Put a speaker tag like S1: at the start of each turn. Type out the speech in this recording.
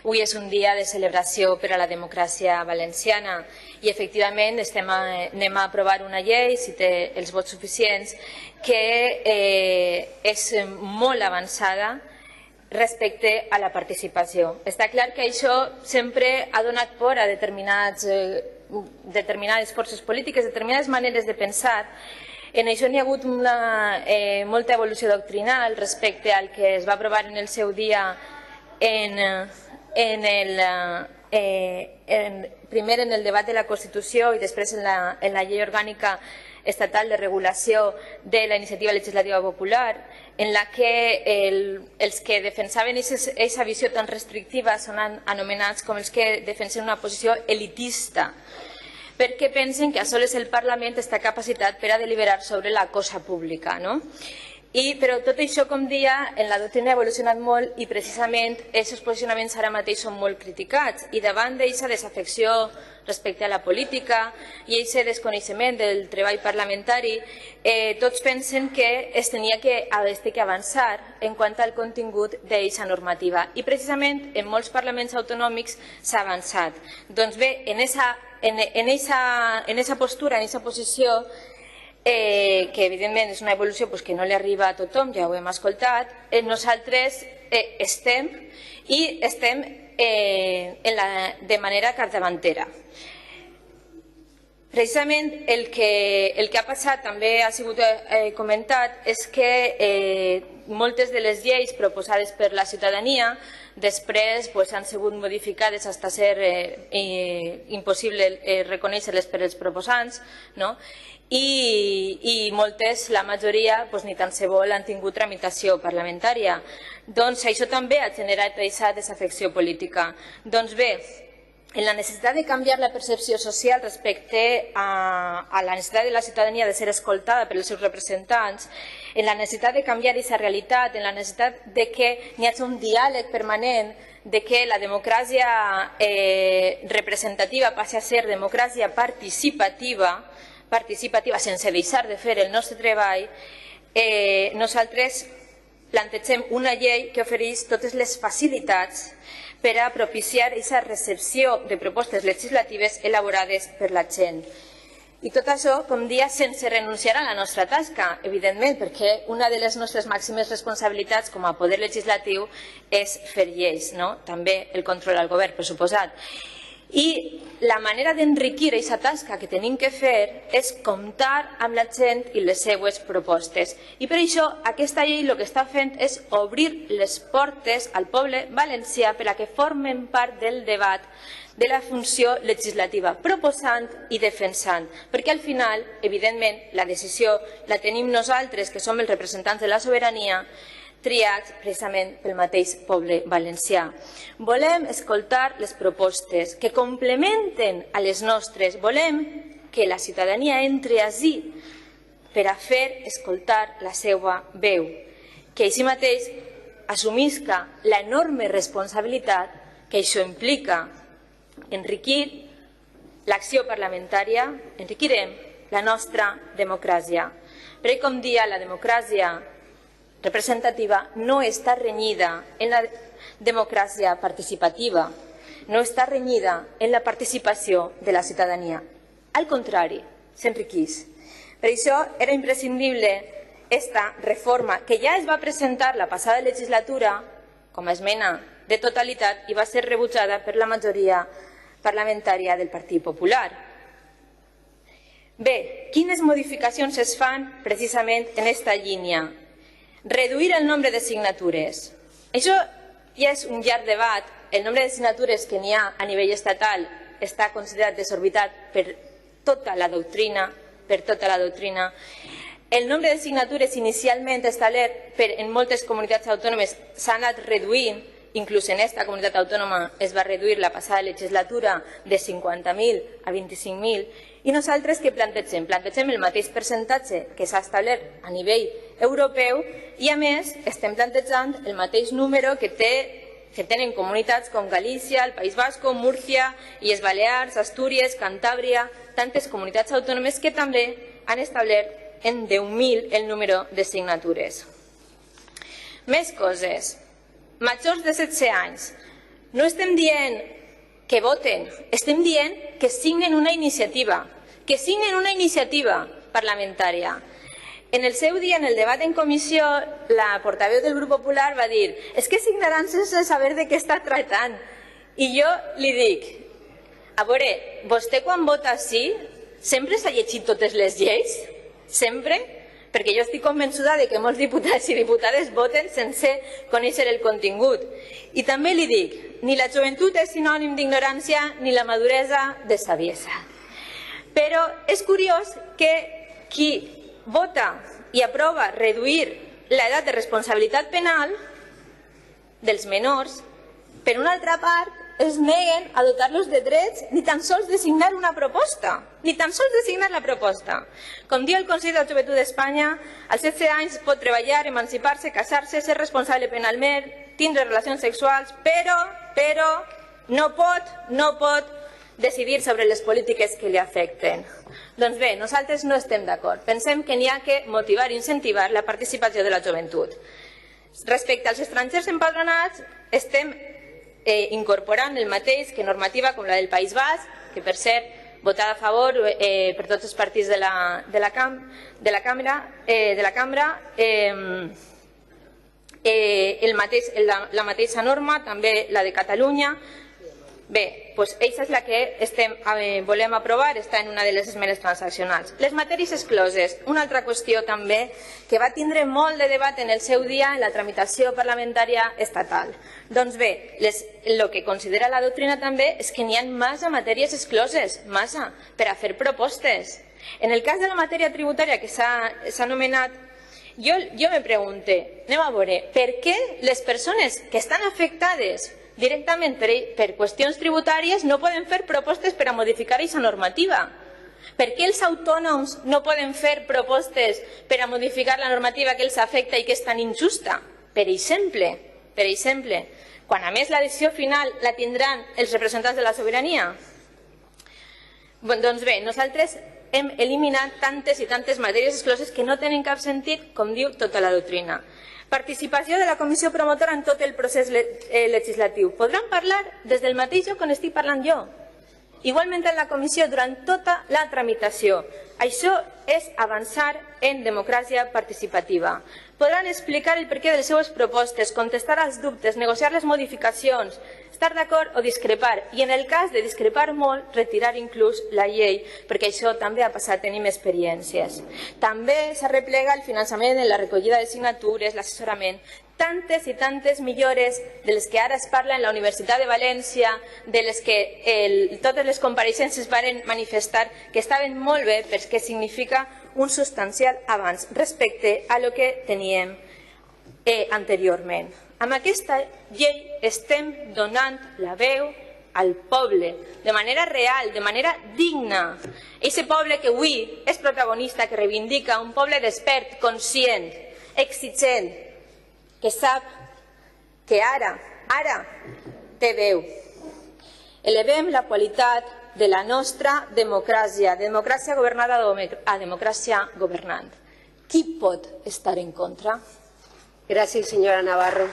S1: Avui és un dia de celebració per a la democràcia valenciana i efectivament anem a aprovar una llei, si té els vots suficients, que és molt avançada respecte a la participació. Està clar que això sempre ha donat por a determinades forces polítiques, determinades maneres de pensar. En això n'hi ha hagut molta evolució doctrinal respecte al que es va aprovar en el seu dia primer en el debat de la Constitució i després en la llei orgànica estatal de regulació de la iniciativa legislativa popular, en la que els que defensaven aquesta visió tan restrictiva són anomenats com els que defensen una posició elitista, perquè pensen que a soles el Parlament està capacitat per a deliberar sobre la cosa pública, no? Però tot això, com deia, en la doctrina ha evolucionat molt i precisament aquests posicionaments ara mateix són molt criticats i davant d'aquesta desafecció respecte a la política i aquest desconeixement del treball parlamentari, tots pensen que es tenia que avançar en quant al contingut d'aquesta normativa i precisament en molts parlaments autonòmics s'ha avançat. Doncs bé, en aquesta postura, en aquesta posició, que evidentment és una evolució que no li arriba a tothom, ja ho hem escoltat, nosaltres estem de manera capdavantera. Precisament el que ha passat, també ha sigut comentat, és que moltes de les lleis proposades per la ciutadania després han sigut modificades fins a ser impossible reconèixer-les per als proposants, i moltes, la majoria, ni tan se vol han tingut tramitació parlamentària. Doncs això també ha generat aquesta desafecció política. Doncs bé, en la necessitat de canviar la percepció social respecte a la necessitat de la ciutadania de ser escoltada per els seus representants, en la necessitat de canviar aquesta realitat, en la necessitat de que hi hagi un diàleg permanent, de que la democràcia representativa passi a ser democràcia participativa sense deixar de fer el nostre treball, nosaltres plantegem una llei que ofereix totes les facilitats per a propiciar aquesta recepció de propostes legislatives elaborades per la gent. I tot això, com deia, sense renunciar a la nostra tasca, evidentment, perquè una de les nostres màximes responsabilitats com a poder legislatiu és fer lleis, també el control al govern, per suposat. I la manera d'enriquir aquesta tasca que tenim que fer és comptar amb la gent i les seues propostes. I per això aquesta llei el que està fent és obrir les portes al poble valencià per a que formen part del debat de la funció legislativa, proposant i defensant, perquè al final, evidentment, la decisió la tenim nosaltres, que som els representants de la sobirania, triats precisament pel mateix poble valencià. Volem escoltar les propostes que complementen a les nostres. Volem que la ciutadania entri ací per a fer escoltar la seva veu, que així mateix assumisca l'enorme responsabilitat que això implica. Enriquir l'acció parlamentària, enriquirem la nostra democràcia. Perquè, com deia, la democràcia representativa no està renyida en la democràcia participativa, no està renyida en la participació de la ciutadania. Al contrari, s'enriqueix. Per això era imprescindible aquesta reforma que ja es va presentar la passada legislatura com a esmena de totalitat i va ser rebutjada per la majoria parlamentària del Partit Popular. Bé, quines modificacions es fan precisament en aquesta línia? Reduir el nombre de signatures. Això ja és un llarg debat. El nombre de signatures que n'hi ha a nivell estatal està considerat desorbitat per tota la doctrina, El nombre de signatures inicialment establert en moltes comunitats autònomes s'ha anat reduint, inclús en aquesta comunitat autònoma es va reduir la passada legislatura de 50.000 a 25.000, i nosaltres què plantegem? Plantegem el mateix percentatge que s'ha establert a nivell europeu i, a més, estem plantejant el mateix número que tenen comunitats com Galícia, el País Basco, Múrcia, Illes Balears, Astúries, Cantàbria, tantes comunitats autònomes que també han establert en 10.000 el número de signatures. Més coses. Majors de 16 anys. No estem dient que voten, estem dient que signen una iniciativa, parlamentària. En el seu dia, en el debat en comissió, la portaveu del Grup Popular va dir «És que signaran sense saber de què està tractant». I jo li dic, a veure, vostè quan vota sí, sempre s'ha llegit totes les lleis? Sempre? Perquè jo estic convençuda que molts diputats i diputades voten sense conèixer el contingut. I també li dic, ni la joventut és sinònim d'ignorància ni la maduresa de saviesa. Però és curiós que qui vota i aprova reduir l'edat de responsabilitat penal dels menors, per una altra part, es neguen a dotar-los de drets ni tan sols de signar una proposta. Ni tan sols de signar la proposta. Com diu el Consell de la Joventut d'Espanya, als 16 anys pot treballar, emancipar-se, casar-se, ser responsable penalment, tindre relacions sexuals, però no pot decidir sobre les polítiques que li afecten. Doncs bé, nosaltres no estem d'acord. Pensem que n'hi ha que motivar i incentivar la participació de la joventut. Respecte als estrangers empadronats, estem incorporant el mateix que normativa com la del País Basc, que per cert, votada a favor per tots els partits de la cambra, la mateixa norma, també la de Catalunya. Bé, doncs aquesta és la que volem aprovar, està en una de les esmenes transaccionals. Les matèries excloses, una altra qüestió també que va tindre molt de debat en el seu dia en la tramitació parlamentària estatal. Doncs bé, el que considera la doctrina també és que n'hi ha massa matèries excloses, massa, per a fer propostes. En el cas de la matèria tributària que s'ha anomenat, jo me pregunte, anem a veure, per què les persones que estan afectades directament per qüestions tributàries no poden fer propostes per a modificar aquesta normativa? Per què els autònoms no poden fer propostes per a modificar la normativa que els afecta i que és tan injusta? Per exemple, quan a més la decisió final la tindran els representants de la sobirania? Doncs bé, nosaltres hem eliminat tantes i tantes matèries excloses que no tenen cap sentit, com diu tota la doctrina. Participació de la comissió promotora en tot el procés legislatiu. Podran parlar des del mateix lloc on estic parlant jo. Igualment en la comissió durant tota la tramitació. Això és avançar en democràcia participativa. Podran explicar el perquè de les seues propostes, contestar als dubtes, negociar les modificacions, estar d'acord o discrepar, i en el cas de discrepar molt, retirar inclús la llei, perquè això també ha passat, tenim experiències. També s'arreplega el finançament en la recollida de signatures, l'assessorament, tantes i tantes millores de les que ara es parla en la Universitat de València, de les que totes les compareixences varen manifestar que estaven molt bé perquè significa un substancial avanç respecte a lo que teníem anteriorment. Amb aquesta llei estem donant la veu al poble, de manera real, de manera digna. Aquest poble que avui és protagonista, que reivindica, un poble despert, conscient, exigent, que sap que ara té veu. Elevem la qualitat de la nostra democràcia, de democràcia governada a democràcia governant. Qui pot estar en contra?
S2: Gràcies, senyora Navarro.